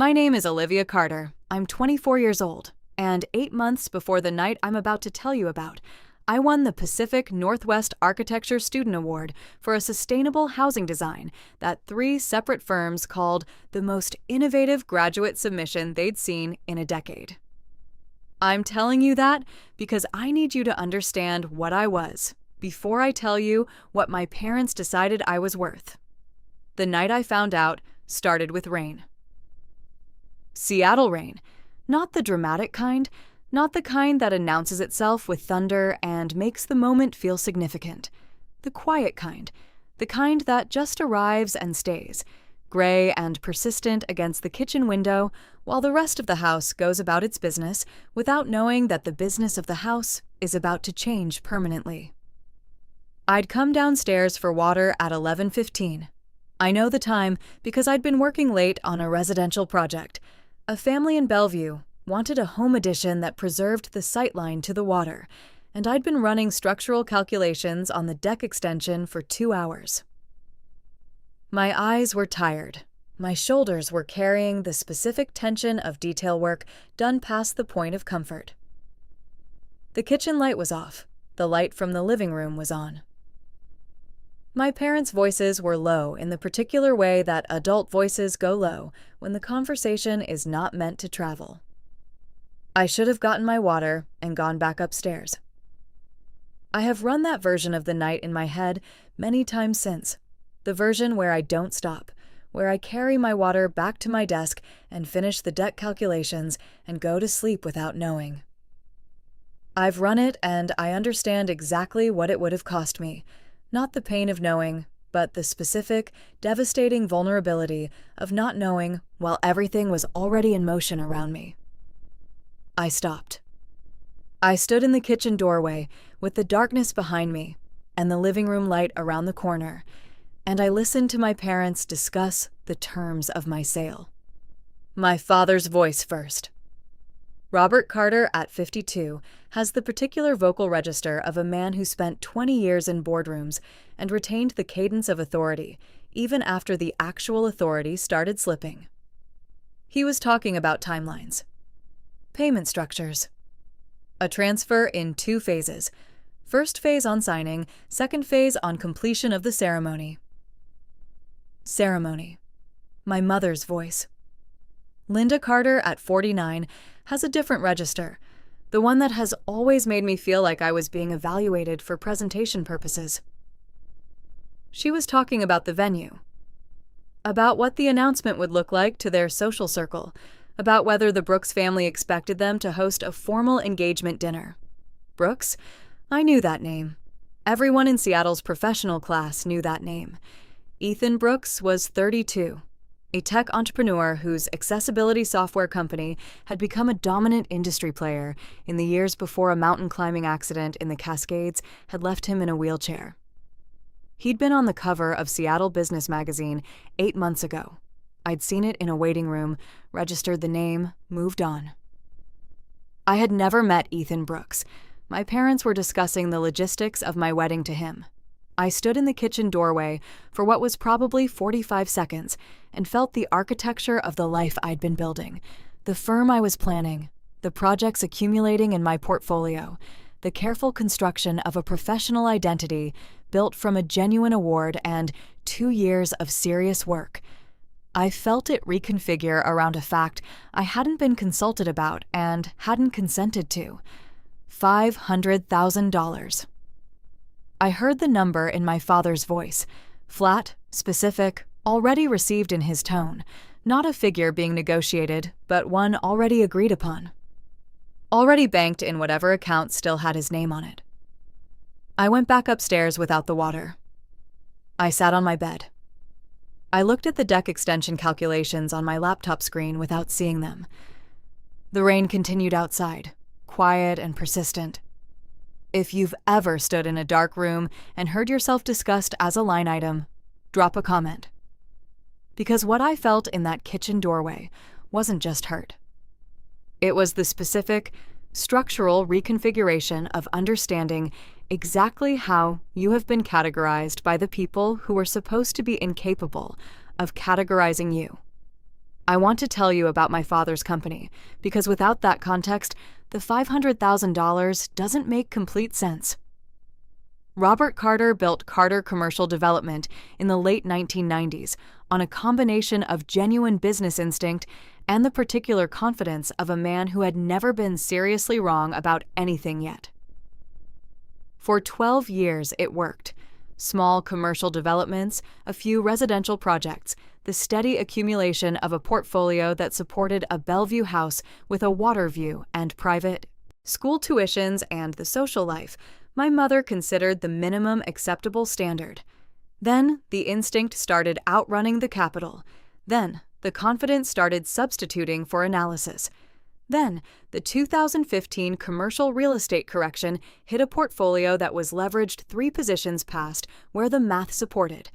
My name is Olivia Carter. I'm 24 years old, and 8 months before the night I'm about to tell you about, I won the Pacific Northwest Architecture Student Award for a sustainable housing design that 3 separate firms called the most innovative graduate submission they'd seen in a decade. I'm telling you that because I need you to understand what I was before I tell you what my parents decided I was worth. The night I found out started with rain. Seattle rain. Not the dramatic kind, not the kind that announces itself with thunder and makes the moment feel significant. The quiet kind. The kind that just arrives and stays, gray and persistent against the kitchen window while the rest of the house goes about its business without knowing that the business of the house is about to change permanently. I'd come downstairs for water at 11:15. I know the time because I'd been working late on a residential project. A family in Bellevue wanted a home addition that preserved the sightline to the water, and I'd been running structural calculations on the deck extension for 2 hours. My eyes were tired. My shoulders were carrying the specific tension of detail work done past the point of comfort. The kitchen light was off. The light from the living room was on. My parents' voices were low in the particular way that adult voices go low when the conversation is not meant to travel. I should have gotten my water and gone back upstairs. I have run that version of the night in my head many times since, the version where I don't stop, where I carry my water back to my desk and finish the deck calculations and go to sleep without knowing. I've run it and I understand exactly what it would have cost me. Not the pain of knowing, but the specific, devastating vulnerability of not knowing while everything was already in motion around me. I stopped. I stood in the kitchen doorway with the darkness behind me and the living room light around the corner, and I listened to my parents discuss the terms of my sale. My father's voice first. Robert Carter, at 52, has the particular vocal register of a man who spent 20 years in boardrooms and retained the cadence of authority, even after the actual authority started slipping. He was talking about timelines. Payment structures. A transfer in 2 phases. First phase on signing, second phase on completion of the ceremony. Ceremony. My mother's voice. Linda Carter, at 49, has a different register, the one that has always made me feel like I was being evaluated for presentation purposes. She was talking about the venue, about what the announcement would look like to their social circle, about whether the Brooks family expected them to host a formal engagement dinner. Brooks? I knew that name. Everyone in Seattle's professional class knew that name. Ethan Brooks was 32. A tech entrepreneur whose accessibility software company had become a dominant industry player in the years before a mountain climbing accident in the Cascades had left him in a wheelchair. He'd been on the cover of Seattle Business Magazine 8 months ago. I'd seen it in a waiting room, registered the name, moved on. I had never met Ethan Brooks. My parents were discussing the logistics of my wedding to him. I stood in the kitchen doorway for what was probably 45 seconds and felt the architecture of the life I'd been building, the firm I was planning, the projects accumulating in my portfolio, the careful construction of a professional identity built from a genuine award and 2 years of serious work. I felt it reconfigure around a fact I hadn't been consulted about and hadn't consented to: $500,000. I heard the number in my father's voice, flat, specific, already received in his tone, not a figure being negotiated, but one already agreed upon. Already banked in whatever account still had his name on it. I went back upstairs without the water. I sat on my bed. I looked at the deck extension calculations on my laptop screen without seeing them. The rain continued outside, quiet and persistent. If you've ever stood in a dark room and heard yourself discussed as a line item, drop a comment. Because what I felt in that kitchen doorway wasn't just hurt. It was the specific, structural reconfiguration of understanding exactly how you have been categorized by the people who were supposed to be incapable of categorizing you. I want to tell you about my father's company, because without that context, the $500,000 doesn't make complete sense. Robert Carter built Carter Commercial Development in the late 1990s on a combination of genuine business instinct and the particular confidence of a man who had never been seriously wrong about anything yet. For 12 years it worked. Small commercial developments, a few residential projects, the steady accumulation of a portfolio that supported a Bellevue house with a water view and private school tuitions and the social life my mother considered the minimum acceptable standard. Then the instinct started outrunning the capital. Then the confidence started substituting for analysis. Then the 2015 commercial real estate correction hit a portfolio that was leveraged 3 positions past where the math supported.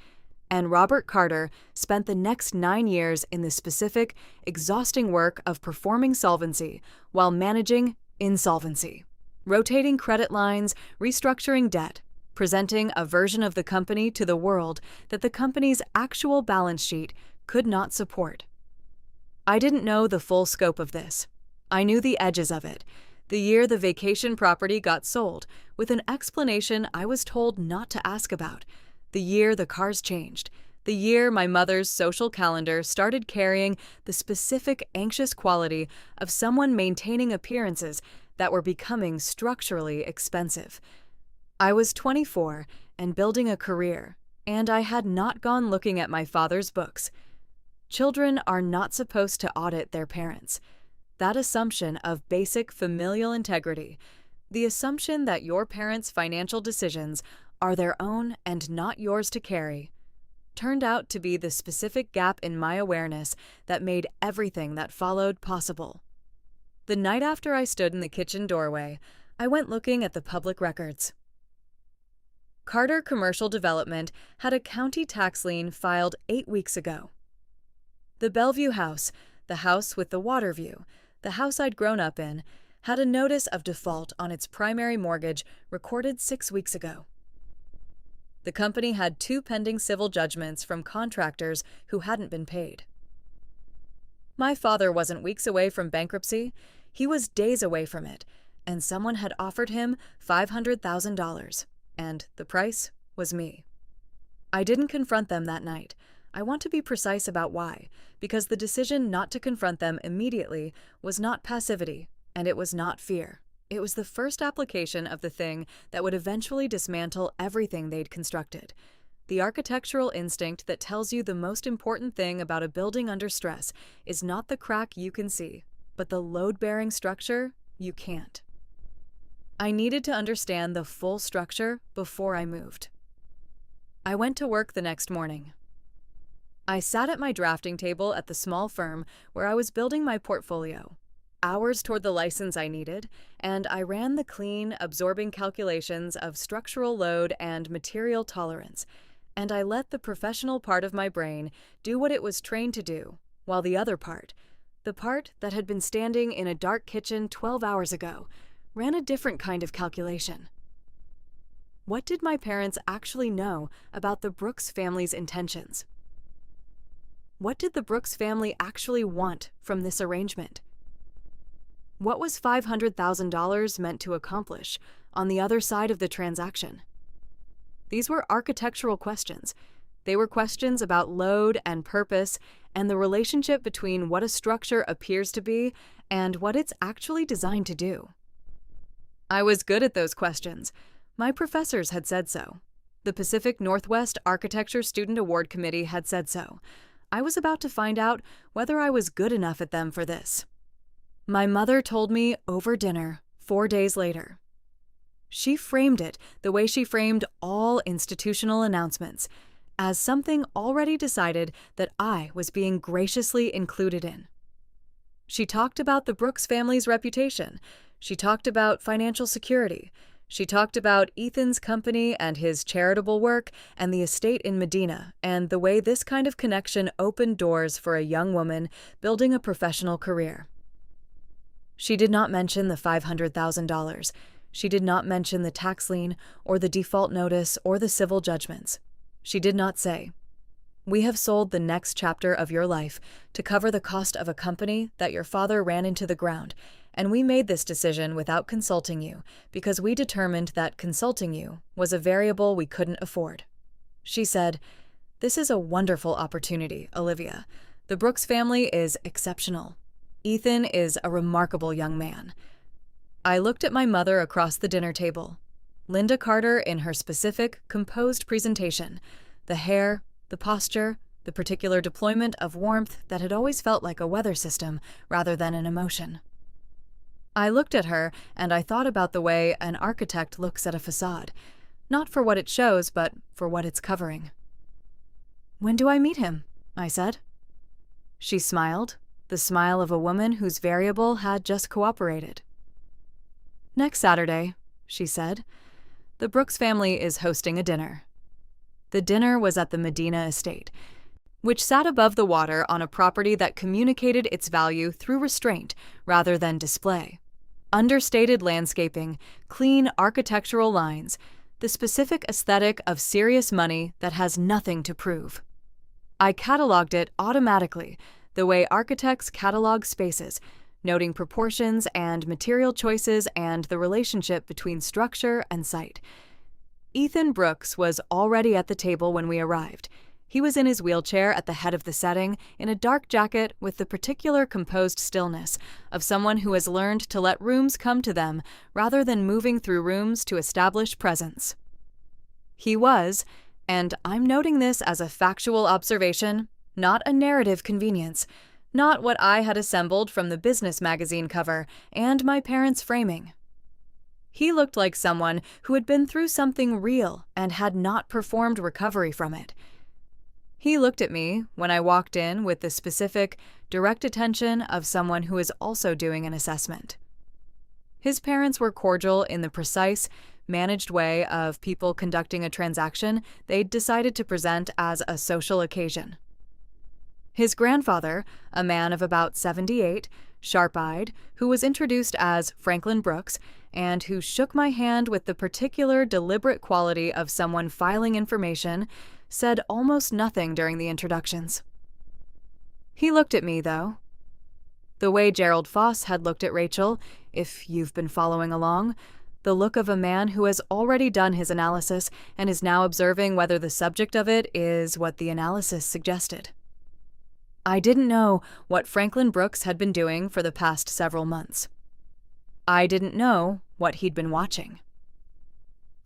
And Robert Carter spent the next 9 years in the specific, exhausting work of performing solvency while managing insolvency, rotating credit lines, restructuring debt, presenting a version of the company to the world that the company's actual balance sheet could not support. I didn't know the full scope of this. I knew the edges of it. The year the vacation property got sold, with an explanation I was told not to ask about. The year the cars changed. The year my mother's social calendar started carrying the specific anxious quality of someone maintaining appearances that were becoming structurally expensive. I was 24 and building a career, and I had not gone looking at my father's books. Children are not supposed to audit their parents. That assumption of basic familial integrity, the assumption that your parents' financial decisions are their own and not yours to carry, turned out to be the specific gap in my awareness that made everything that followed possible. The night after I stood in the kitchen doorway, I went looking at the public records. Carter Commercial Development had a county tax lien filed 8 weeks ago. The Bellevue house, the house with the water view, the house I'd grown up in, had a notice of default on its primary mortgage recorded 6 weeks ago. The company had 2 pending civil judgments from contractors who hadn't been paid. My father wasn't weeks away from bankruptcy, he was days away from it, and someone had offered him $500,000, and the price was me. I didn't confront them that night. I want to be precise about why, because the decision not to confront them immediately was not passivity, and it was not fear. It was the first application of the thing that would eventually dismantle everything they'd constructed. The architectural instinct that tells you the most important thing about a building under stress is not the crack you can see, but the load-bearing structure you can't. I needed to understand the full structure before I moved. I went to work the next morning. I sat at my drafting table at the small firm where I was building my portfolio. Hours toward the license I needed, and I ran the clean, absorbing calculations of structural load and material tolerance, and I let the professional part of my brain do what it was trained to do, while the other part, the part that had been standing in a dark kitchen 12 hours ago, ran a different kind of calculation. What did my parents actually know about the Brooks family's intentions? What did the Brooks family actually want from this arrangement? What was $500,000 meant to accomplish on the other side of the transaction? These were architectural questions. They were questions about load and purpose and the relationship between what a structure appears to be and what it's actually designed to do. I was good at those questions. My professors had said so. The Pacific Northwest Architecture Student Award Committee had said so. I was about to find out whether I was good enough at them for this. My mother told me over dinner 4 days later. She framed it the way she framed all institutional announcements, as something already decided that I was being graciously included in. She talked about the Brooks family's reputation. She talked about financial security. She talked about Ethan's company and his charitable work and the estate in Medina and the way this kind of connection opened doors for a young woman building a professional career. She did not mention the $500,000. She did not mention the tax lien or the default notice or the civil judgments. She did not say, We have sold the next chapter of your life to cover the cost of a company that your father ran into the ground, and we made this decision without consulting you because we determined that consulting you was a variable we couldn't afford. She said, "This is a wonderful opportunity, Olivia. The Brooks family is exceptional. Ethan is a remarkable young man." I looked at my mother across the dinner table. Linda Carter in her specific, composed presentation, the hair, the posture, the particular deployment of warmth that had always felt like a weather system rather than an emotion. I looked at her and I thought about the way an architect looks at a facade, not for what it shows, but for what it's covering. "When do I meet him?" I said. She smiled, the smile of a woman whose variable had just cooperated. "Next Saturday," she said. "The Brooks family is hosting a dinner." The dinner was at the Medina estate, which sat above the water on a property that communicated its value through restraint rather than display. Understated landscaping, clean architectural lines, the specific aesthetic of serious money that has nothing to prove. I cataloged it automatically, the way architects catalog spaces, noting proportions and material choices and the relationship between structure and site. Ethan Brooks was already at the table when we arrived. He was in his wheelchair at the head of the setting, in a dark jacket with the particular composed stillness of someone who has learned to let rooms come to them rather than moving through rooms to establish presence. He was, and I'm noting this as a factual observation, not a narrative convenience, not what I had assembled from the business magazine cover and my parents' framing. He looked like someone who had been through something real and had not performed recovery from it. He looked at me when I walked in with the specific, direct attention of someone who is also doing an assessment. His parents were cordial in the precise, managed way of people conducting a transaction they'd decided to present as a social occasion. His grandfather, a man of about 78, sharp-eyed, who was introduced as Franklin Brooks, and who shook my hand with the particular deliberate quality of someone filing information, said almost nothing during the introductions. He looked at me, though. The way Gerald Foss had looked at Rachel, if you've been following along, the look of a man who has already done his analysis and is now observing whether the subject of it is what the analysis suggested. I didn't know what Franklin Brooks had been doing for the past several months. I didn't know what he'd been watching.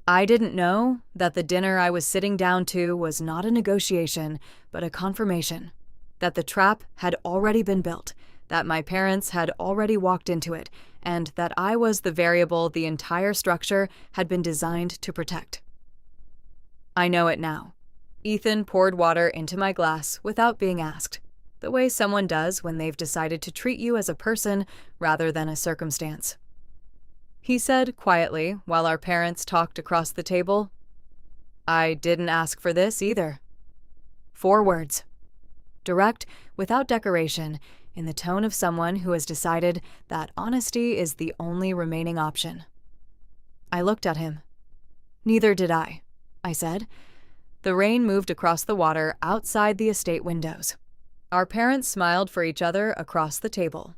I didn't know that the dinner I was sitting down to was not a negotiation, but a confirmation, that the trap had already been built, that my parents had already walked into it, and that I was the variable the entire structure had been designed to protect. I know it now. Ethan poured water into my glass without being asked, the way someone does when they've decided to treat you as a person rather than a circumstance. He said quietly while our parents talked across the table, "I didn't ask for this either." 4 words. Direct, without decoration, in the tone of someone who has decided that honesty is the only remaining option. I looked at him. "Neither did I," I said. The rain moved across the water outside the estate windows. Our parents smiled for each other across the table.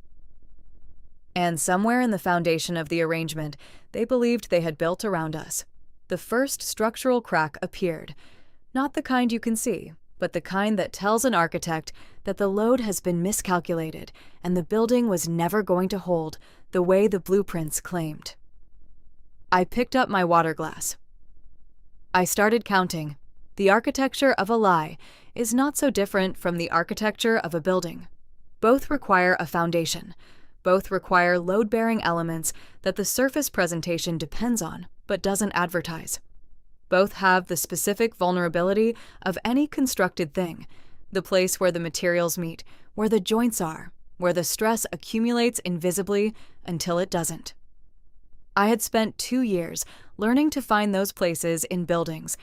And somewhere in the foundation of the arrangement, they believed they had built around us. The first structural crack appeared, not the kind you can see, but the kind that tells an architect that the load has been miscalculated and the building was never going to hold the way the blueprints claimed. I picked up my water glass. I started counting. The architecture of a lie is not so different from the architecture of a building. Both require a foundation. Both require load-bearing elements that the surface presentation depends on, but doesn't advertise. Both have the specific vulnerability of any constructed thing, the place where the materials meet, where the joints are, where the stress accumulates invisibly until it doesn't. I had spent 2 years learning to find those places in buildings.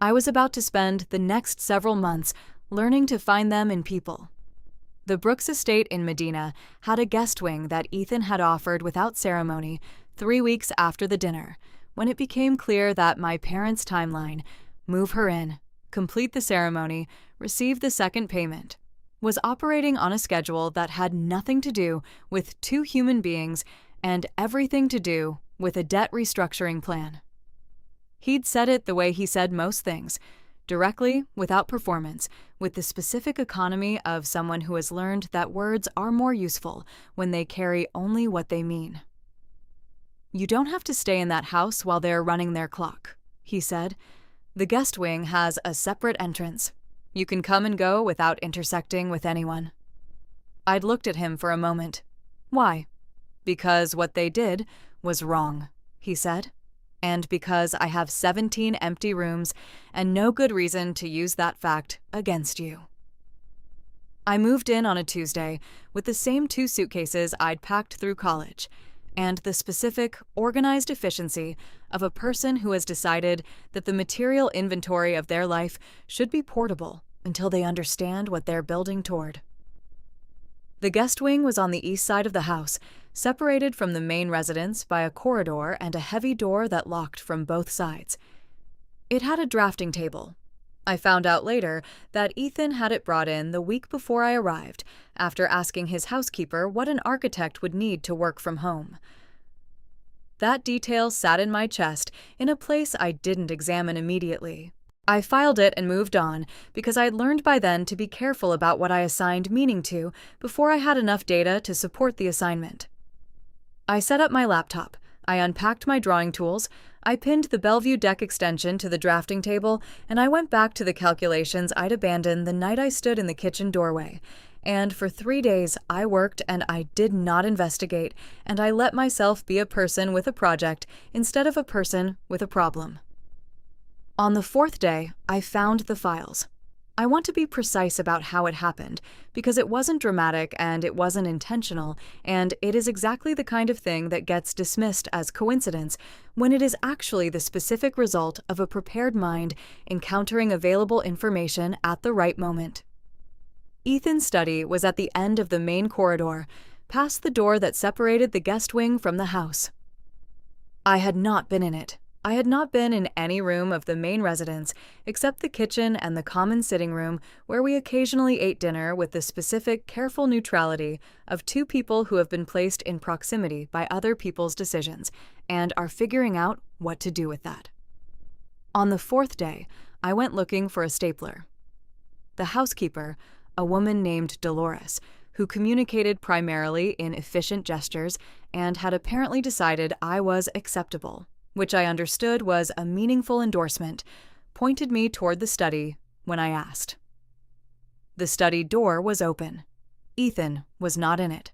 I was about to spend the next several months learning to find them in people. The Brooks estate in Medina had a guest wing that Ethan had offered without ceremony 3 weeks after the dinner, when it became clear that my parents' timeline, move her in, complete the ceremony, receive the second payment, was operating on a schedule that had nothing to do with two human beings and everything to do with a debt restructuring plan. He'd said it the way he said most things, directly, without performance, with the specific economy of someone who has learned that words are more useful when they carry only what they mean. "You don't have to stay in that house while they're running their clock," he said. "The guest wing has a separate entrance. You can come and go without intersecting with anyone." I'd looked at him for a moment. "Why?" "Because what they did was wrong," he said. "And because I have 17 empty rooms and no good reason to use that fact against you." I moved in on a Tuesday with the same 2 suitcases I'd packed through college, and the specific, organized efficiency of a person who has decided that the material inventory of their life should be portable until they understand what they're building toward. The guest wing was on the east side of the house, separated from the main residence by a corridor and a heavy door that locked from both sides. It had a drafting table. I found out later that Ethan had it brought in the week before I arrived, after asking his housekeeper what an architect would need to work from home. That detail sat in my chest in a place I didn't examine immediately. I filed it and moved on because I'd learned by then to be careful about what I assigned meaning to before I had enough data to support the assignment. I set up my laptop, I unpacked my drawing tools, I pinned the Bellevue deck extension to the drafting table, and I went back to the calculations I'd abandoned the night I stood in the kitchen doorway. And for 3 days, I worked and I did not investigate, and I let myself be a person with a project instead of a person with a problem. On the 4th day, I found the files. I want to be precise about how it happened, because it wasn't dramatic and it wasn't intentional, and it is exactly the kind of thing that gets dismissed as coincidence when it is actually the specific result of a prepared mind encountering available information at the right moment. Ethan's study was at the end of the main corridor, past the door that separated the guest wing from the house. I had not been in it. I had not been in any room of the main residence except the kitchen and the common sitting room where we occasionally ate dinner with the specific, careful neutrality of 2 people who have been placed in proximity by other people's decisions and are figuring out what to do with that. On the 4th day, I went looking for a stapler. The housekeeper, a woman named Dolores, who communicated primarily in efficient gestures and had apparently decided I was acceptable, which I understood was a meaningful endorsement, pointed me toward the study when I asked. The study door was open. Ethan was not in it.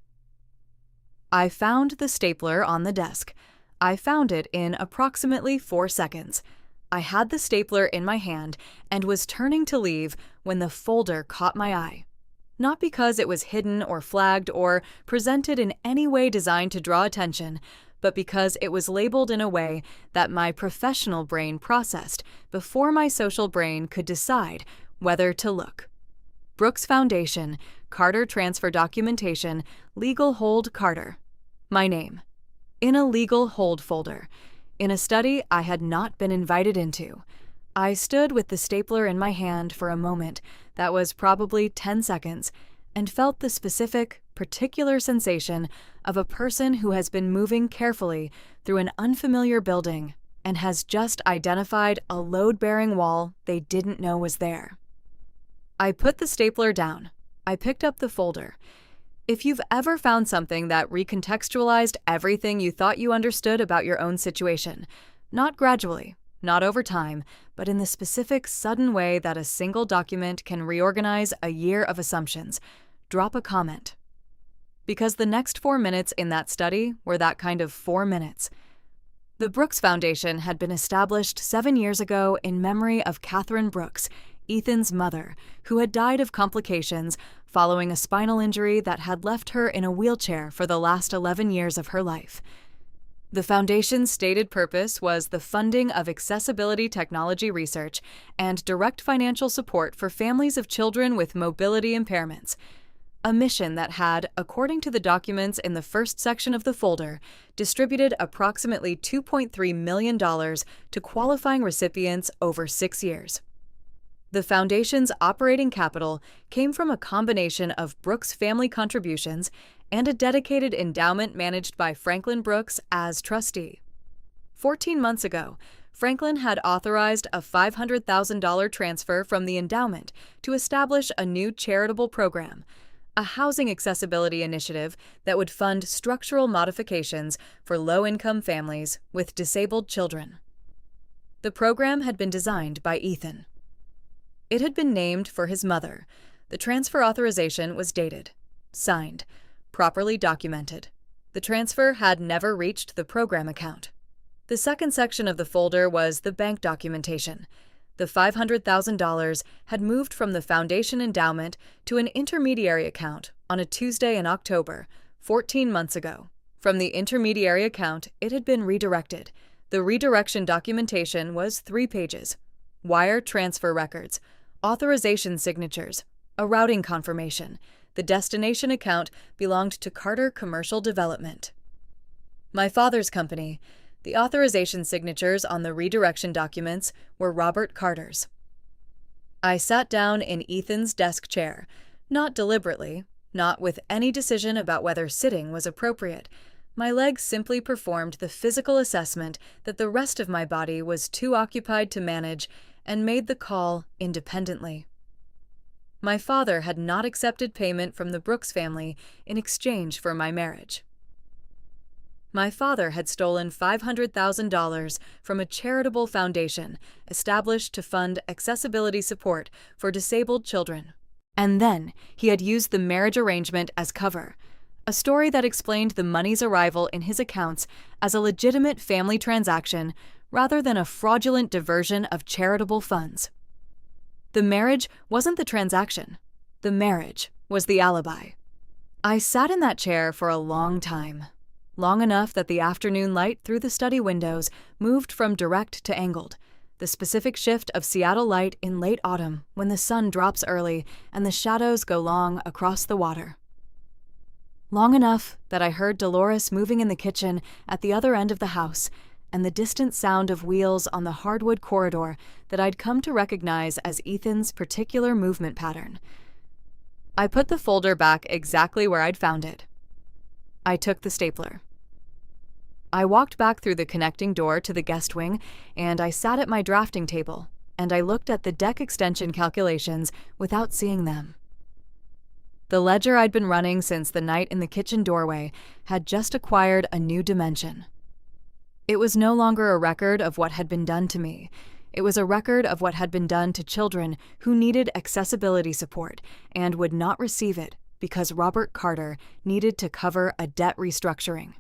I found the stapler on the desk. I found it in approximately 4 seconds. I had the stapler in my hand and was turning to leave when the folder caught my eye. Not because it was hidden or flagged or presented in any way designed to draw attention, but because it was labeled in a way that my professional brain processed before my social brain could decide whether to look. Brooks Foundation, Carter Transfer Documentation, Legal Hold Carter. My name. In a legal hold folder. In a study I had not been invited into. I stood with the stapler in my hand for a moment that was probably 10 seconds and felt the specific, particular sensation of a person who has been moving carefully through an unfamiliar building and has just identified a load-bearing wall they didn't know was there. I put the stapler down. I picked up the folder. If you've ever found something that recontextualized everything you thought you understood about your own situation, not gradually, not over time, but in the specific, sudden way that a single document can reorganize a year of assumptions, drop a comment. Because the next 4 minutes in that study were that kind of 4 minutes. The Brooks Foundation had been established 7 years ago in memory of Catherine Brooks, Ethan's mother, who had died of complications following a spinal injury that had left her in a wheelchair for the last 11 years of her life. The Foundation's stated purpose was the funding of accessibility technology research and direct financial support for families of children with mobility impairments, a mission that had, according to the documents in the first section of the folder, distributed approximately $2.3 million to qualifying recipients over 6 years. The foundation's operating capital came from a combination of Brooks family contributions and a dedicated endowment managed by Franklin Brooks as trustee. 14 months ago, Franklin had authorized a $500,000 transfer from the endowment to establish a new charitable program, a housing accessibility initiative that would fund structural modifications for low-income families with disabled children. The program had been designed by Ethan. It had been named for his mother. The transfer authorization was dated, signed, properly documented. The transfer had never reached the program account. The second section of the folder was the bank documentation. The $500,000 had moved from the foundation endowment to an intermediary account on a Tuesday in October, 14 months ago. From the intermediary account, it had been redirected. The redirection documentation was 3 pages. Wire transfer records, authorization signatures, a routing confirmation. The destination account belonged to Carter Commercial Development, my father's company. The authorization signatures on the redirection documents were Robert Carter's. I sat down in Ethan's desk chair, not deliberately, not with any decision about whether sitting was appropriate. My legs simply performed the physical assessment that the rest of my body was too occupied to manage and made the call independently. My father had not accepted payment from the Brooks family in exchange for my marriage. My father had stolen $500,000 from a charitable foundation established to fund accessibility support for disabled children. And then he had used the marriage arrangement as cover, a story that explained the money's arrival in his accounts as a legitimate family transaction rather than a fraudulent diversion of charitable funds. The marriage wasn't the transaction. The marriage was the alibi. I sat in that chair for a long time, long enough that the afternoon light through the study windows moved from direct to angled, the specific shift of Seattle light in late autumn when the sun drops early and the shadows go long across the water. Long enough that I heard Dolores moving in the kitchen at the other end of the house and the distant sound of wheels on the hardwood corridor that I'd come to recognize as Ethan's particular movement pattern. I put the folder back exactly where I'd found it. I took the stapler. I walked back through the connecting door to the guest wing, and I sat at my drafting table, and I looked at the deck extension calculations without seeing them. The ledger I'd been running since the night in the kitchen doorway had just acquired a new dimension. It was no longer a record of what had been done to me. It was a record of what had been done to children who needed accessibility support and would not receive it because Robert Carter needed to cover a debt restructuring.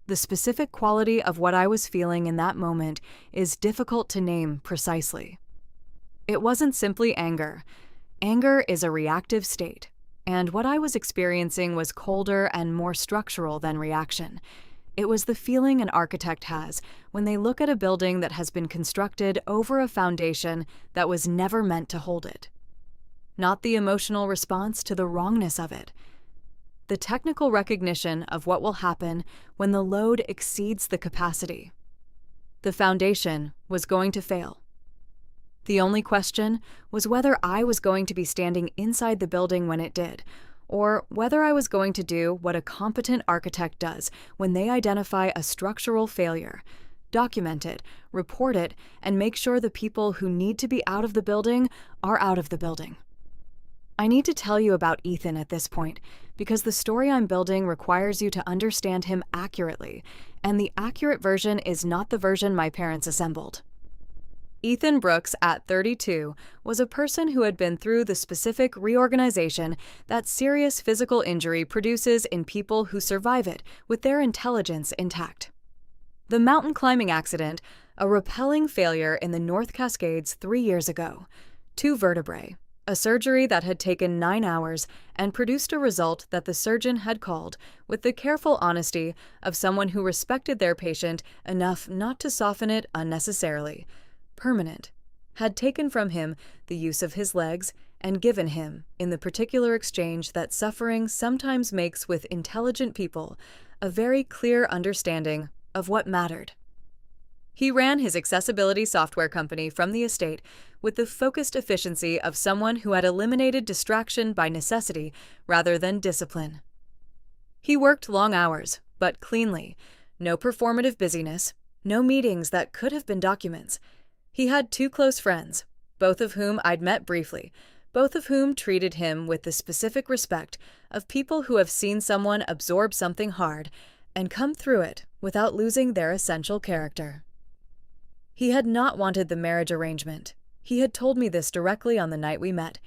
The specific quality of what I was feeling in that moment is difficult to name precisely. It wasn't simply anger. Anger is a reactive state, and what I was experiencing was colder and more structural than reaction. It was the feeling an architect has when they look at a building that has been constructed over a foundation that was never meant to hold it. Not the emotional response to the wrongness of it. The technical recognition of what will happen when the load exceeds the capacity. The foundation was going to fail. The only question was whether I was going to be standing inside the building when it did, or whether I was going to do what a competent architect does when they identify a structural failure, document it, report it, and make sure the people who need to be out of the building are out of the building. I need to tell you about Ethan at this point, because the story I'm building requires you to understand him accurately, and the accurate version is not the version my parents assembled. Ethan Brooks, at 32, was a person who had been through the specific reorganization that serious physical injury produces in people who survive it with their intelligence intact. The mountain climbing accident, a rappelling failure in the North Cascades 3 years ago, 2 vertebrae, a surgery that had taken 9 hours and produced a result that the surgeon had called, with the careful honesty of someone who respected their patient enough not to soften it unnecessarily, permanent, had taken from him the use of his legs and given him, in the particular exchange that suffering sometimes makes with intelligent people, a very clear understanding of what mattered. He ran his accessibility software company from the estate with the focused efficiency of someone who had eliminated distraction by necessity rather than discipline. He worked long hours, but cleanly. No performative busyness, no meetings that could have been documents. He had two close friends, both of whom I'd met briefly, both of whom treated him with the specific respect of people who have seen someone absorb something hard and come through it without losing their essential character. He had not wanted the marriage arrangement. He had told me this directly on the night we met,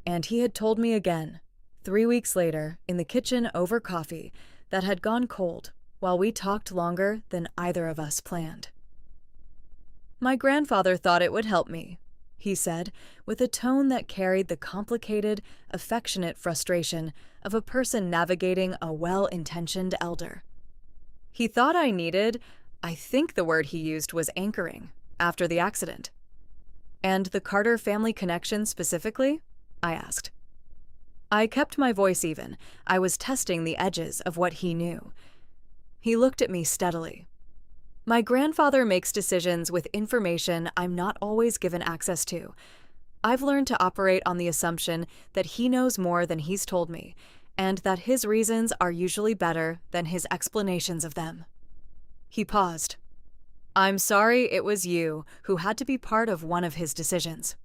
and he had told me again, 3 weeks later, in the kitchen over coffee that had gone cold while we talked longer than either of us planned. "My grandfather thought it would help me," he said, with a tone that carried the complicated, affectionate frustration of a person navigating a well-intentioned elder. He thought I think the word he used was anchoring, after the accident. "And the Carter family connection specifically?" I asked. I kept my voice even. I was testing the edges of what he knew. He looked at me steadily. "My grandfather makes decisions with information I'm not always given access to. I've learned to operate on the assumption that he knows more than he's told me, and that his reasons are usually better than his explanations of them." He paused. "I'm sorry it was you who had to be part of one of his decisions."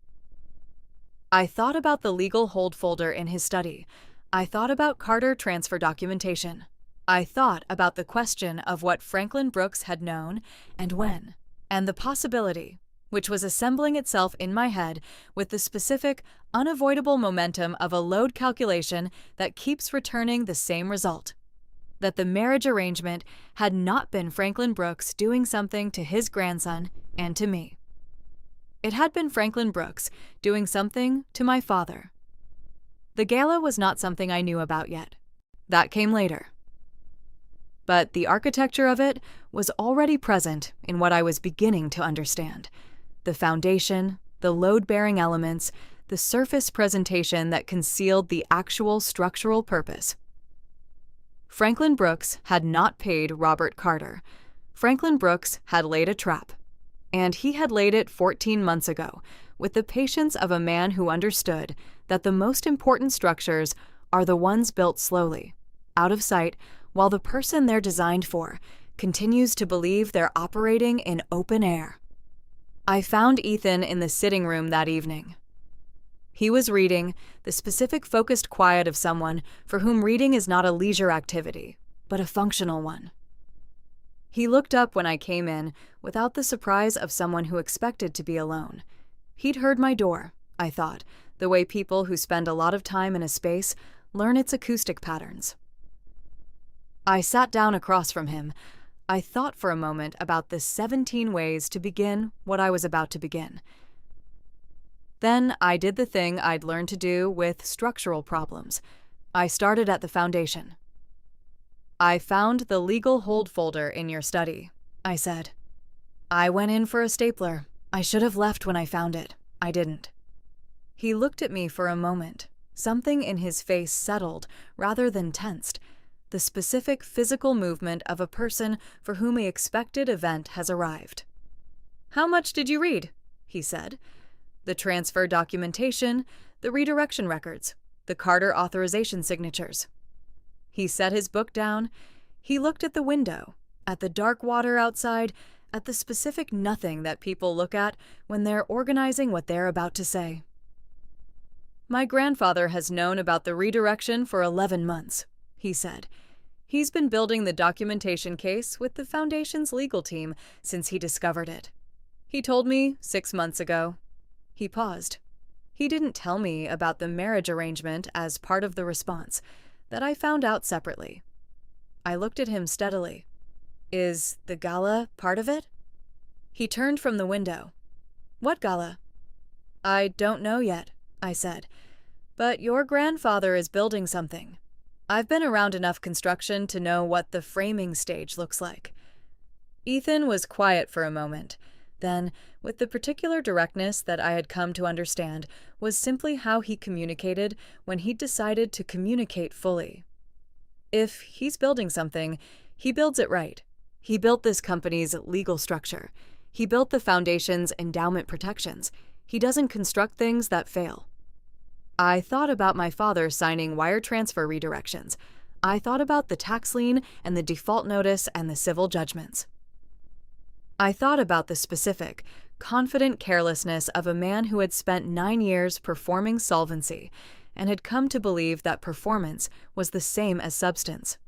I thought about the legal hold folder in his study. I thought about Carter transfer documentation. I thought about the question of what Franklin Brooks had known and when, and the possibility, which was assembling itself in my head with the specific, unavoidable momentum of a load calculation that keeps returning the same result: that the marriage arrangement had not been Franklin Brooks doing something to his grandson and to me. It had been Franklin Brooks doing something to my father. The gala was not something I knew about yet. That came later. But the architecture of it was already present in what I was beginning to understand. The foundation, the load-bearing elements, the surface presentation that concealed the actual structural purpose. Franklin Brooks had not paid Robert Carter. Franklin Brooks had laid a trap. And he had laid it 14 months ago, with the patience of a man who understood that the most important structures are the ones built slowly, out of sight, while the person they're designed for continues to believe they're operating in open air. I found Ethan in the sitting room that evening. He was reading, the specific focused quiet of someone for whom reading is not a leisure activity, but a functional one. He looked up when I came in, without the surprise of someone who expected to be alone. He'd heard my door, I thought, the way people who spend a lot of time in a space learn its acoustic patterns. I sat down across from him. I thought for a moment about the 17 ways to begin what I was about to begin. Then I did the thing I'd learned to do with structural problems. I started at the foundation. "I found the legal hold folder in your study," I said. "I went in for a stapler. I should have left when I found it. I didn't." He looked at me for a moment. Something in his face settled rather than tensed. The specific physical movement of a person for whom the expected event has arrived. "How much did you read?" he said. "The transfer documentation, the redirection records, the Carter authorization signatures." He set his book down. He looked at the window, at the dark water outside, at the specific nothing that people look at when they're organizing what they're about to say. "My grandfather has known about the redirection for 11 months, he said. "He's been building the documentation case with the Foundation's legal team since he discovered it. He told me 6 months ago." He paused. He didn't tell me about the marriage arrangement as part of the response. That I found out separately. I looked at him steadily. "Is the gala part of it?" He turned from the window. "What gala?" "I don't know yet," I said. "But your grandfather is building something. I've been around enough construction to know what the framing stage looks like." Ethan was quiet for a moment. Then, with the particular directness that I had come to understand, was simply how he communicated when he decided to communicate fully. If he's building something, he builds it right. He built this company's legal structure. He built the foundation's endowment protections. He doesn't construct things that fail. I thought about my father signing wire transfer redirections. I thought about the tax lien and the default notice and the civil judgments. I thought about the specific, confident carelessness of a man who had spent 9 years performing solvency and had come to believe that performance was the same as substance.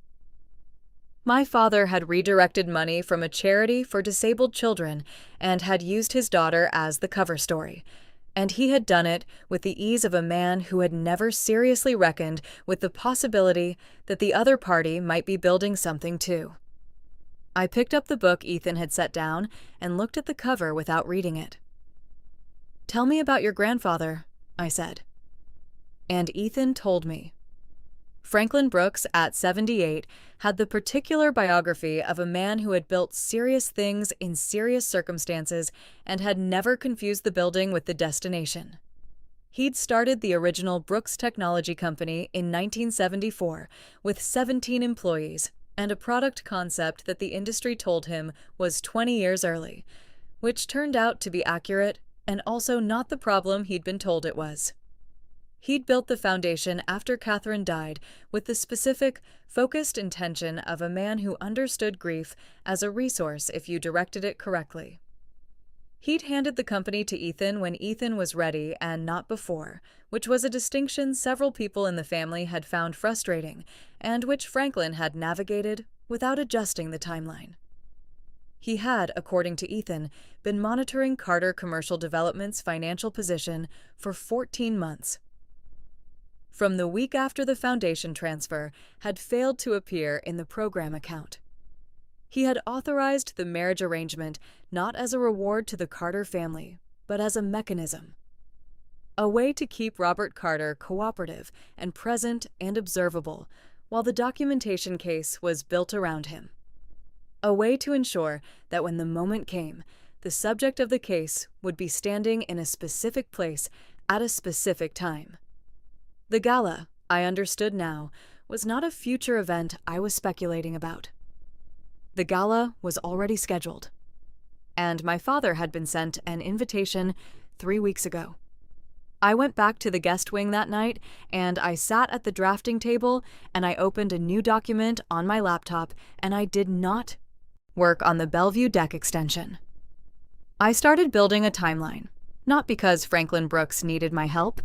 My father had redirected money from a charity for disabled children and had used his daughter as the cover story. And he had done it with the ease of a man who had never seriously reckoned with the possibility that the other party might be building something too. I picked up the book Ethan had set down and looked at the cover without reading it. "Tell me about your grandfather," I said. And Ethan told me. Franklin Brooks, at 78, had the particular biography of a man who had built serious things in serious circumstances and had never confused the building with the destination. He'd started the original Brooks Technology Company in 1974 with 17 employees and a product concept that the industry told him was 20 years early, which turned out to be accurate and also not the problem he'd been told it was. He'd built the foundation after Catherine died with the specific, focused intention of a man who understood grief as a resource if you directed it correctly. He'd handed the company to Ethan when Ethan was ready and not before, which was a distinction several people in the family had found frustrating and which Franklin had navigated without adjusting the timeline. He had, according to Ethan, been monitoring Carter Commercial Development's financial position for 14 months. From the week after the foundation transfer had failed to appear in the program account. He had authorized the marriage arrangement not as a reward to the Carter family, but as a mechanism. A way to keep Robert Carter cooperative and present and observable while the documentation case was built around him. A way to ensure that when the moment came, the subject of the case would be standing in a specific place at a specific time. The gala, I understood now, was not a future event I was speculating about. The gala was already scheduled, and my father had been sent an invitation 3 weeks ago. I went back to the guest wing that night, and I sat at the drafting table, and I opened a new document on my laptop, and I did not work on the Bellevue deck extension. I started building a timeline, not because Franklin Brooks needed my help.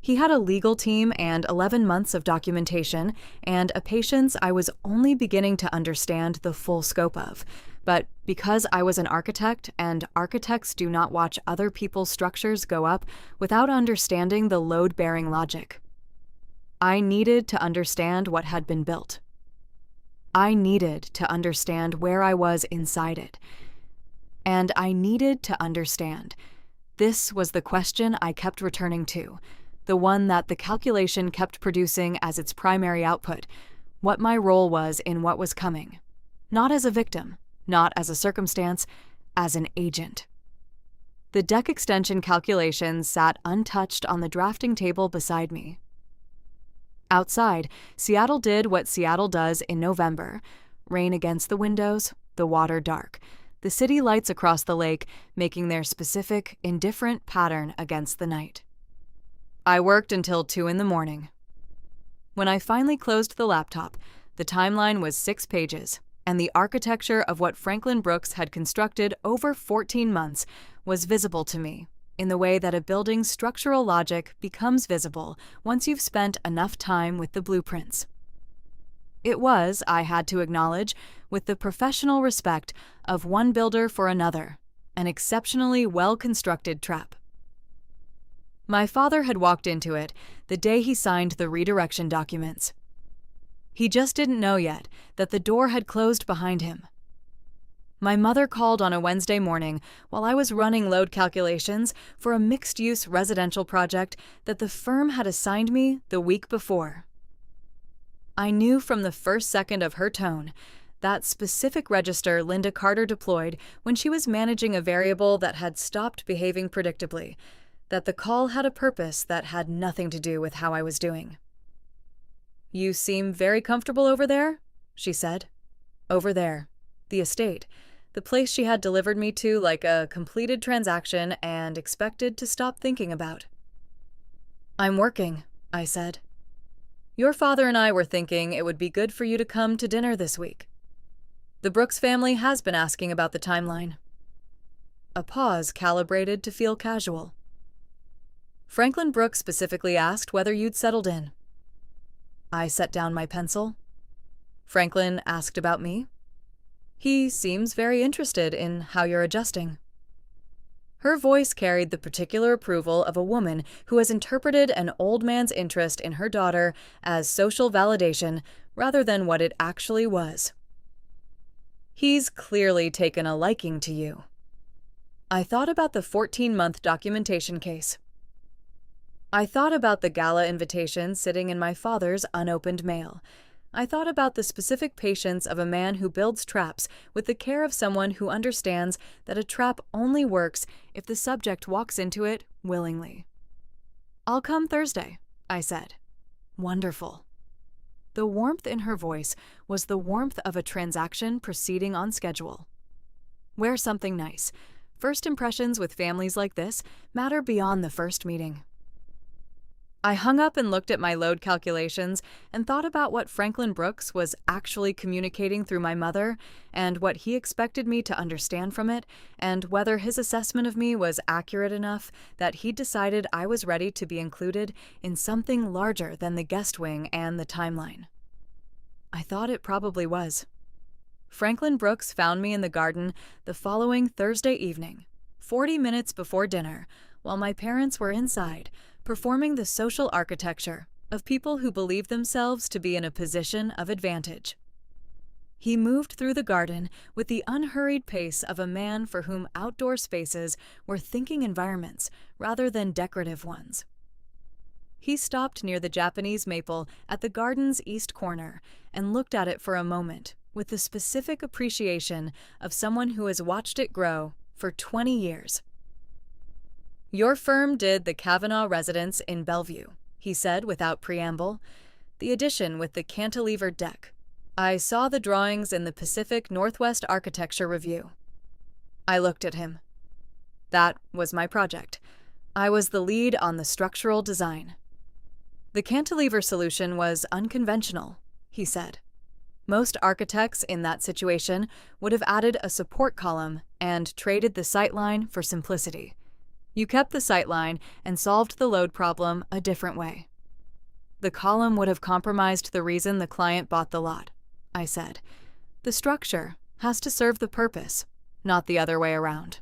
He had a legal team and 11 months of documentation and a patience I was only beginning to understand the full scope of. But because I was an architect and architects do not watch other people's structures go up without understanding the load-bearing logic, I needed to understand what had been built. I needed to understand where I was inside it. And I needed to understand. This was the question I kept returning to. The one that the calculation kept producing as its primary output, what my role was in what was coming. Not as a victim, not as a circumstance, as an agent. The deck extension calculation sat untouched on the drafting table beside me. Outside, Seattle did what Seattle does in November. Rain against the windows, the water dark. The city lights across the lake making their specific, indifferent pattern against the night. I worked until 2 a.m. When I finally closed the laptop, the timeline was 6 pages, and the architecture of what Franklin Brooks had constructed over 14 months was visible to me, in the way that a building's structural logic becomes visible once you've spent enough time with the blueprints. It was, I had to acknowledge, with the professional respect of one builder for another, an exceptionally well-constructed trap. My father had walked into it the day he signed the redirection documents. He just didn't know yet that the door had closed behind him. My mother called on a Wednesday morning while I was running load calculations for a mixed-use residential project that the firm had assigned me the week before. I knew from the first second of her tone, that specific register Linda Carter deployed when she was managing a variable that had stopped behaving predictably, that the call had a purpose that had nothing to do with how I was doing. "You seem very comfortable over there," she said. Over there. The estate. the place she had delivered me to like a completed transaction and expected to stop thinking about. "I'm working," I said. "Your father and I were thinking it would be good for you to come to dinner this week. The Brooks family has been asking about the timeline." A pause calibrated to feel casual. "Franklin Brooks specifically asked whether you'd settled in." I set down my pencil. "Franklin asked about me? He seems very interested in how you're adjusting." Her voice carried the particular approval of a woman who has interpreted an old man's interest in her daughter as social validation rather than what it actually was. "He's clearly taken a liking to you." I thought about the 14-month documentation case. I thought about the gala invitation sitting in my father's unopened mail. I thought about the specific patience of a man who builds traps with the care of someone who understands that a trap only works if the subject walks into it willingly. "I'll come Thursday," I said. "Wonderful." The warmth in her voice was the warmth of a transaction proceeding on schedule. Wear something nice. First impressions with families like this matter beyond the first meeting. I hung up and looked at my load calculations and thought about what Franklin Brooks was actually communicating through my mother and what he expected me to understand from it, and whether his assessment of me was accurate enough that he decided I was ready to be included in something larger than the guest wing and the timeline. I thought it probably was. Franklin Brooks found me in the garden the following Thursday evening, 40 minutes before dinner, while my parents were inside, performing the social architecture of people who believe themselves to be in a position of advantage. He moved through the garden with the unhurried pace of a man for whom outdoor spaces were thinking environments rather than decorative ones. He stopped near the Japanese maple at the garden's east corner and looked at it for a moment with the specific appreciation of someone who has watched it grow for 20 years. "Your firm did the Kavanaugh residence in Bellevue," he said without preamble. "The addition with the cantilevered deck. I saw the drawings in the Pacific Northwest Architecture Review." I looked at him. That was my project. I was the lead on the structural design. "The cantilever solution was unconventional," he said. "Most architects in that situation would have added a support column and traded the sightline for simplicity. You kept the sightline and solved the load problem a different way." "The column would have compromised the reason the client bought the lot," I said. "The structure has to serve the purpose, not the other way around."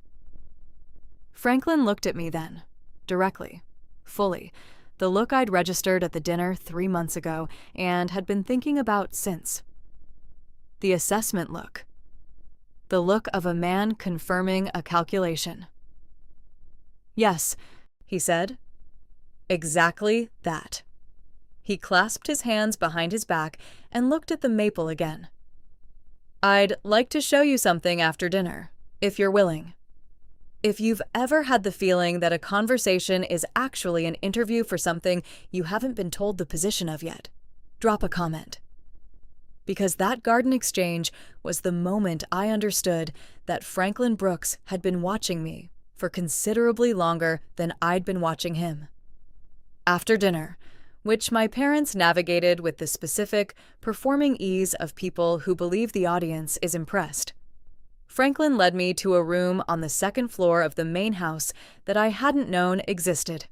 Franklin looked at me then, directly, fully, the look I'd registered at the dinner 3 months ago and had been thinking about since. The assessment look. The look of a man confirming a calculation. "Yes," he said. "Exactly that." He clasped his hands behind his back and looked at the maple again. "I'd like to show you something after dinner, if you're willing. If you've ever had the feeling that a conversation is actually an interview for something you haven't been told the position of yet, drop a comment." Because that garden exchange was the moment I understood that Franklin Brooks had been watching me for considerably longer than I'd been watching him. After dinner, which my parents navigated with the specific, performing ease of people who believe the audience is impressed, Franklin led me to a room on the second floor of the main house that I hadn't known existed.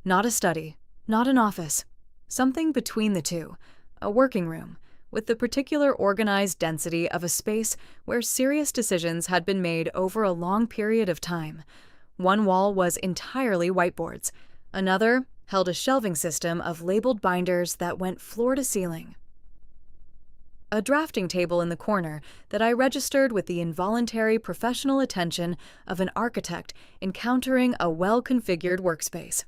Not a study, not an office, something between the two, a working room, with the particular organized density of a space where serious decisions had been made over a long period of time. One wall was entirely whiteboards. Another held a shelving system of labeled binders that went floor to ceiling. A drafting table in the corner that I registered with the involuntary professional attention of an architect encountering a well-configured workspace.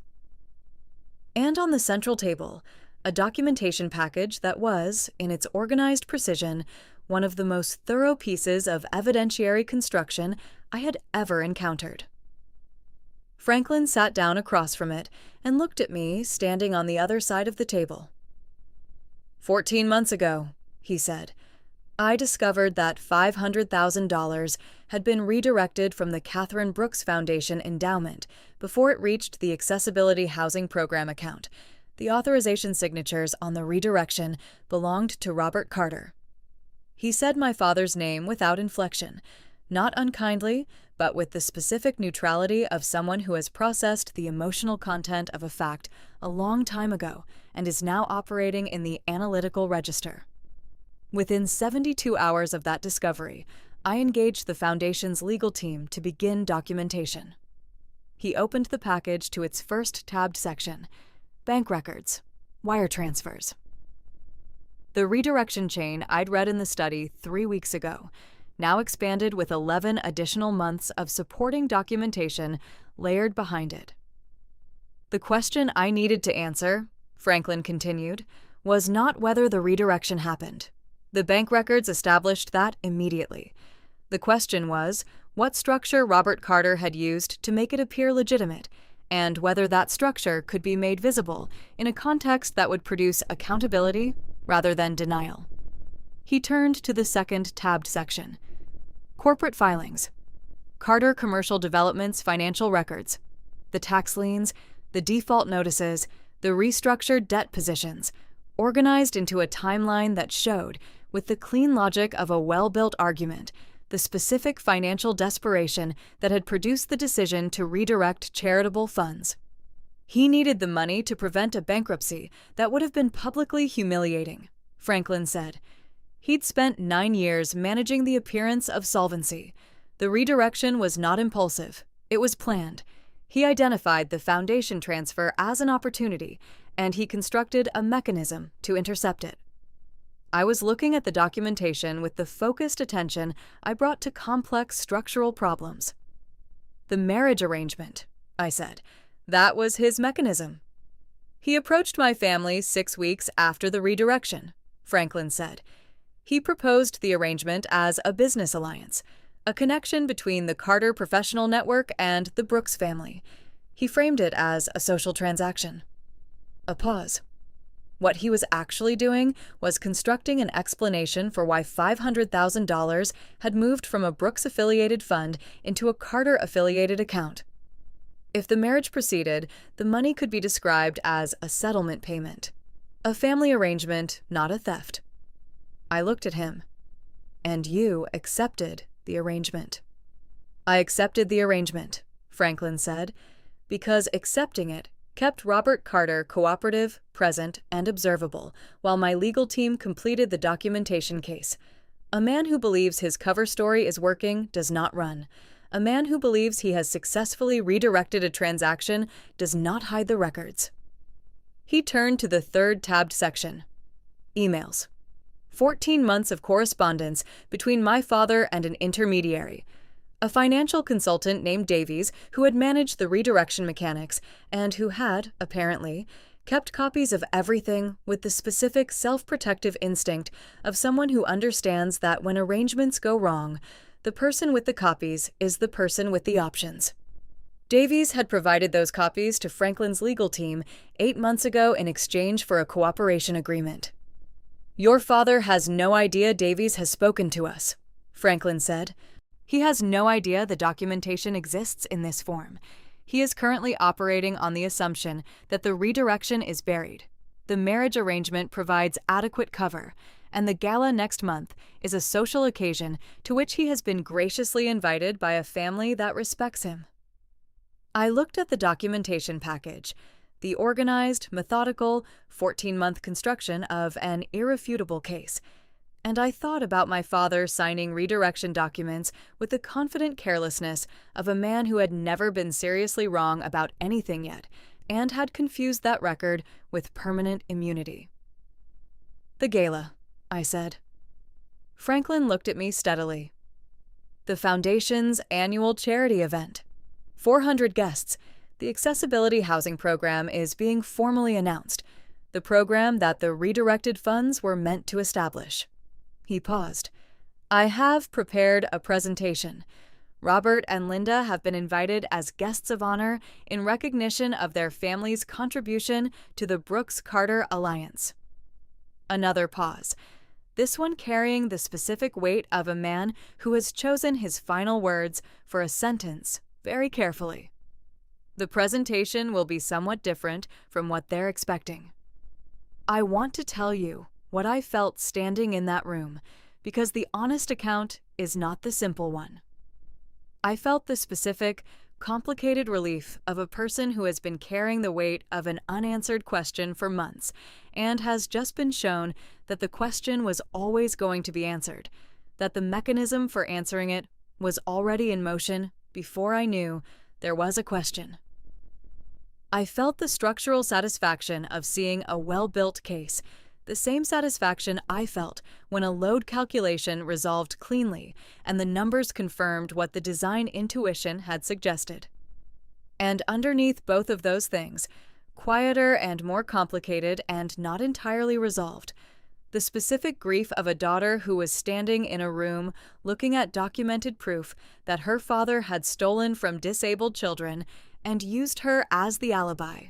And on the central table, a documentation package that was, in its organized precision, one of the most thorough pieces of evidentiary construction I had ever encountered. Franklin sat down across from it and looked at me standing on the other side of the table. 14 months ago, he said, I discovered that $500,000 had been redirected from the Catherine Brooks Foundation endowment before it reached the Accessibility Housing Program account. The authorization signatures on the redirection belonged to Robert Carter. He said my father's name without inflection, not unkindly, but with the specific neutrality of someone who has processed the emotional content of a fact a long time ago and is now operating in the analytical register. Within 72 hours of that discovery, I engaged the Foundation's legal team to begin documentation. He opened the package to its first tabbed section: bank records, wire transfers. The redirection chain I'd read in the study 3 weeks ago now expanded with 11 additional months of supporting documentation layered behind it. The question I needed to answer, Franklin continued, was not whether the redirection happened. The bank records established that immediately. The question was what structure Robert Carter had used to make it appear legitimate, and whether that structure could be made visible in a context that would produce accountability rather than denial. He turned to the second tabbed section: corporate filings, Carter Commercial Development's financial records, the tax liens, the default notices, the restructured debt positions, organized into a timeline that showed, with the clean logic of a well-built argument, the specific financial desperation that had produced the decision to redirect charitable funds. He needed the money to prevent a bankruptcy that would have been publicly humiliating, Franklin said. He'd spent 9 years managing the appearance of solvency. The redirection was not impulsive. It was planned. He identified the foundation transfer as an opportunity, and he constructed a mechanism to intercept it. I was looking at the documentation with the focused attention I brought to complex structural problems. The marriage arrangement, I said. That was his mechanism. He approached my family 6 weeks after the redirection, Franklin said. He proposed the arrangement as a business alliance, a connection between the Carter professional network and the Brooks family. He framed it as a social transaction. A pause. What he was actually doing was constructing an explanation for why $500,000 had moved from a Brooks-affiliated fund into a Carter-affiliated account. If the marriage proceeded, the money could be described as a settlement payment, a family arrangement, not a theft. I looked at him. And you accepted the arrangement. I accepted the arrangement, Franklin said, because accepting it kept Robert Carter cooperative, present, and observable while my legal team completed the documentation case. A man who believes his cover story is working does not run. A man who believes he has successfully redirected a transaction does not hide the records. He turned to the third tabbed section: emails. 14 months of correspondence between my father and an intermediary, a financial consultant named Davies who had managed the redirection mechanics and who had, apparently, kept copies of everything with the specific self-protective instinct of someone who understands that when arrangements go wrong, the person with the copies is the person with the options. Davies had provided those copies to Franklin's legal team 8 months ago in exchange for a cooperation agreement. Your father has no idea Davies has spoken to us, Franklin said. He has no idea the documentation exists in this form. He is currently operating on the assumption that the redirection is buried. The marriage arrangement provides adequate cover, and the gala next month is a social occasion to which he has been graciously invited by a family that respects him. I looked at the documentation package, the organized, methodical, 14-month construction of an irrefutable case, and I thought about my father signing redirection documents with the confident carelessness of a man who had never been seriously wrong about anything yet, and had confused that record with permanent immunity. The gala, I said. Franklin looked at me steadily. The Foundation's annual charity event. 400 guests. The Accessibility Housing Program is being formally announced, the program that the redirected funds were meant to establish. He paused. I have prepared a presentation. Robert and Linda have been invited as guests of honor in recognition of their family's contribution to the Brooks-Carter Alliance. Another pause. This one carrying the specific weight of a man who has chosen his final words for a sentence very carefully. The presentation will be somewhat different from what they're expecting. I want to tell you what I felt standing in that room, because the honest account is not the simple one. I felt the specific, complicated relief of a person who has been carrying the weight of an unanswered question for months and has just been shown that the question was always going to be answered, that the mechanism for answering it was already in motion before I knew there was a question. I felt the structural satisfaction of seeing a well-built case, the same satisfaction I felt when a load calculation resolved cleanly and the numbers confirmed what the design intuition had suggested. And underneath both of those things, quieter and more complicated and not entirely resolved, the specific grief of a daughter who was standing in a room looking at documented proof that her father had stolen from disabled children and used her as the alibi,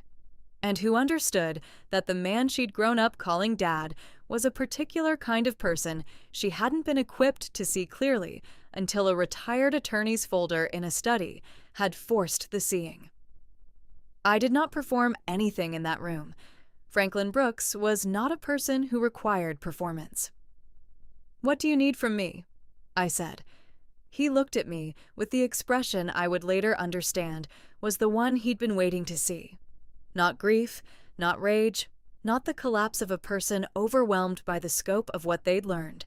and who understood that the man she'd grown up calling Dad was a particular kind of person she hadn't been equipped to see clearly until a retired attorney's folder in a study had forced the seeing. I did not perform anything in that room. Franklin Brooks was not a person who required performance. "What do you need from me?" I said. He looked at me with the expression I would later understand was the one he'd been waiting to see. Not grief, not rage, not the collapse of a person overwhelmed by the scope of what they'd learned.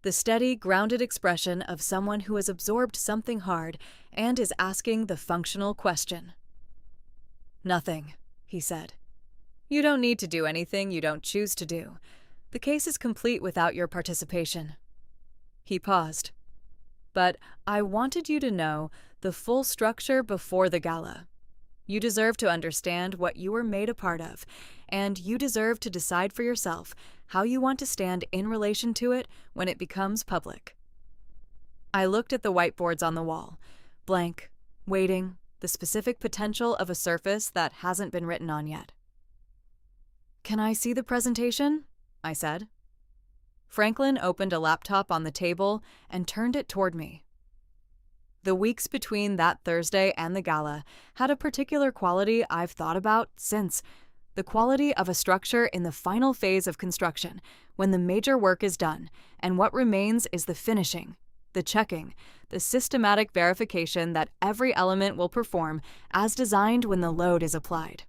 The steady, grounded expression of someone who has absorbed something hard and is asking the functional question. "Nothing," he said. "You don't need to do anything you don't choose to do. The case is complete without your participation." He paused. "But I wanted you to know the full structure before the gala. You deserve to understand what you were made a part of, and you deserve to decide for yourself how you want to stand in relation to it when it becomes public." I looked at the whiteboards on the wall, blank, waiting, the specific potential of a surface that hasn't been written on yet. "Can I see the presentation?" I said. Franklin opened a laptop on the table and turned it toward me. The weeks between that Thursday and the gala had a particular quality I've thought about since, the quality of a structure in the final phase of construction, when the major work is done, and what remains is the finishing, the checking, the systematic verification that every element will perform as designed when the load is applied.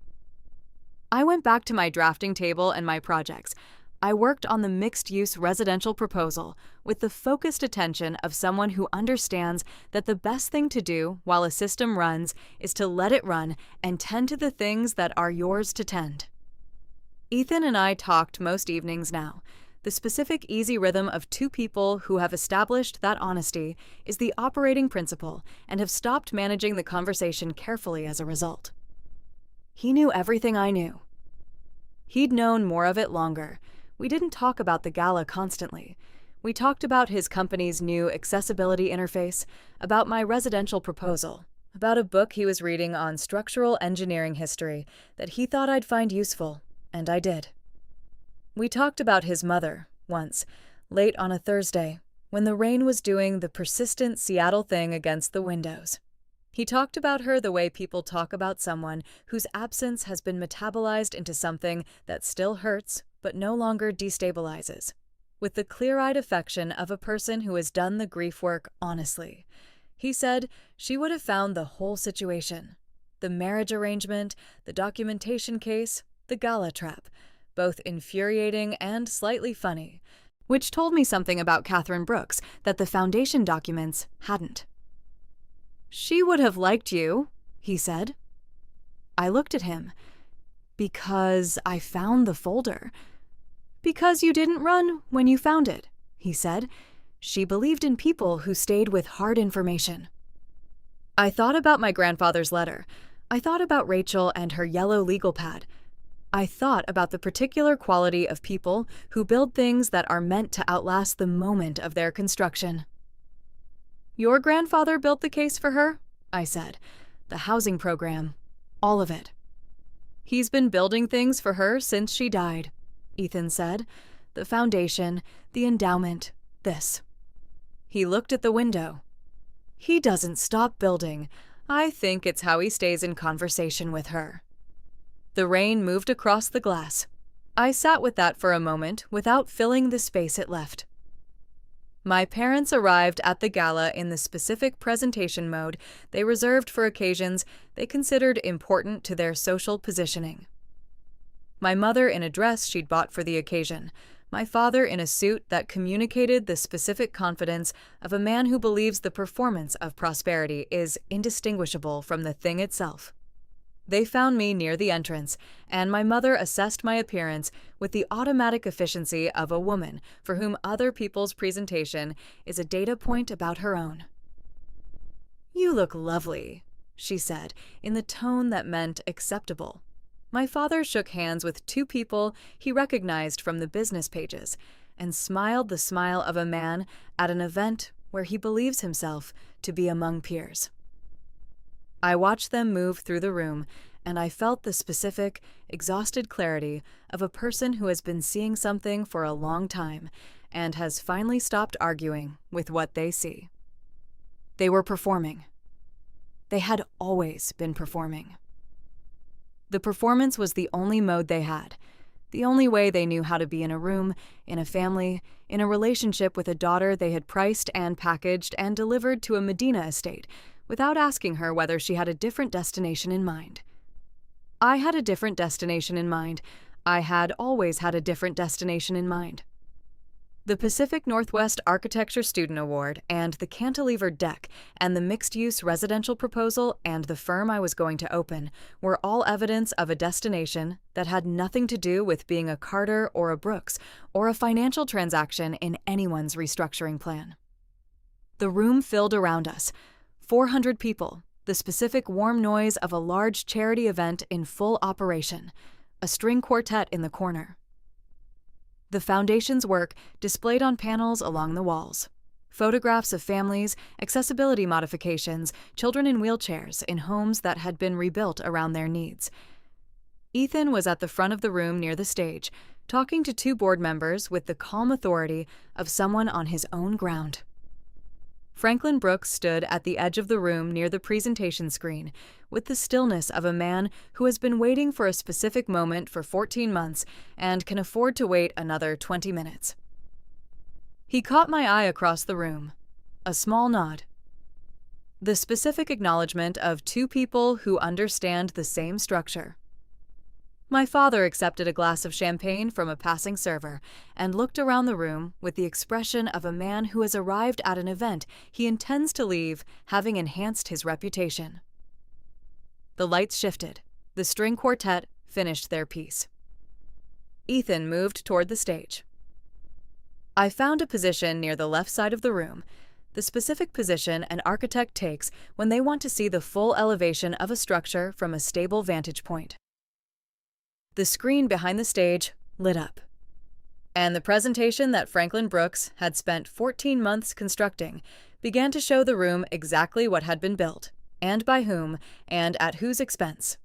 I went back to my drafting table and my projects. I worked on the mixed-use residential proposal with the focused attention of someone who understands that the best thing to do while a system runs is to let it run and tend to the things that are yours to tend. Ethan and I talked most evenings now. The specific easy rhythm of two people who have established that honesty is the operating principle and have stopped managing the conversation carefully as a result. He knew everything I knew. He'd known more of it longer. We didn't talk about the gala constantly. We talked about his company's new accessibility interface, about my residential proposal, about a book he was reading on structural engineering history that he thought I'd find useful, and I did. We talked about his mother, once, late on a Thursday, when the rain was doing the persistent Seattle thing against the windows. He talked about her the way people talk about someone whose absence has been metabolized into something that still hurts but no longer destabilizes, with the clear-eyed affection of a person who has done the grief work honestly. He said she would have found the whole situation, the marriage arrangement, the documentation case, the gala trap, both infuriating and slightly funny, which told me something about Catherine Brooks that the foundation documents hadn't. "She would have liked you," he said. I looked at him. "Because I found the folder." "Because you didn't run when you found it," he said. "She believed in people who stayed with hard information." I thought about my grandfather's letter. I thought about Rachel and her yellow legal pad. I thought about the particular quality of people who build things that are meant to outlast the moment of their construction. "Your grandfather built the case for her?" I said. "The housing program. All of it." "He's been building things for her since she died," Ethan said. the foundation, the endowment, this. He looked at the window. He doesn't stop building. I think it's how he stays in conversation with her. The rain moved across the glass. I sat with that for a moment without filling the space it left. My parents arrived at the gala in the specific presentation mode they reserved for occasions they considered important to their social positioning. My mother in a dress she'd bought for the occasion, my father in a suit that communicated the specific confidence of a man who believes the performance of prosperity is indistinguishable from the thing itself. They found me near the entrance, and my mother assessed my appearance with the automatic efficiency of a woman for whom other people's presentation is a data point about her own. "You look lovely," she said, in the tone that meant acceptable. My father shook hands with two people he recognized from the business pages and smiled the smile of a man at an event where he believes himself to be among peers. I watched them move through the room, and I felt the specific, exhausted clarity of a person who has been seeing something for a long time and has finally stopped arguing with what they see. They were performing. They had always been performing. The performance was the only mode they had, the only way they knew how to be in a room, in a family, in a relationship with a daughter they had priced and packaged and delivered to a Medina estate, without asking her whether she had a different destination in mind. I had a different destination in mind. I had always had a different destination in mind. The Pacific Northwest Architecture Student Award and the cantilevered deck and the mixed-use residential proposal and the firm I was going to open were all evidence of a destination that had nothing to do with being a Carter or a Brooks or a financial transaction in anyone's restructuring plan. The room filled around us. 400 people, the specific warm noise of a large charity event in full operation, a string quartet in the corner. The foundation's work displayed on panels along the walls. Photographs of families, accessibility modifications, children in wheelchairs in homes that had been rebuilt around their needs. Ethan was at the front of the room near the stage, talking to two board members with the calm authority of someone on his own ground. Franklin Brooks stood at the edge of the room near the presentation screen, with the stillness of a man who has been waiting for a specific moment for 14 months and can afford to wait another 20 minutes. He caught my eye across the room. A small nod. The specific acknowledgement of two people who understand the same structure. My father accepted a glass of champagne from a passing server and looked around the room with the expression of a man who has arrived at an event he intends to leave, having enhanced his reputation. The lights shifted. The string quartet finished their piece. Ethan moved toward the stage. I found a position near the left side of the room, the specific position an architect takes when they want to see the full elevation of a structure from a stable vantage point. The screen behind the stage lit up, and the presentation that Franklin Brooks had spent 14 months constructing began to show the room exactly what had been built, and by whom, and at whose expense.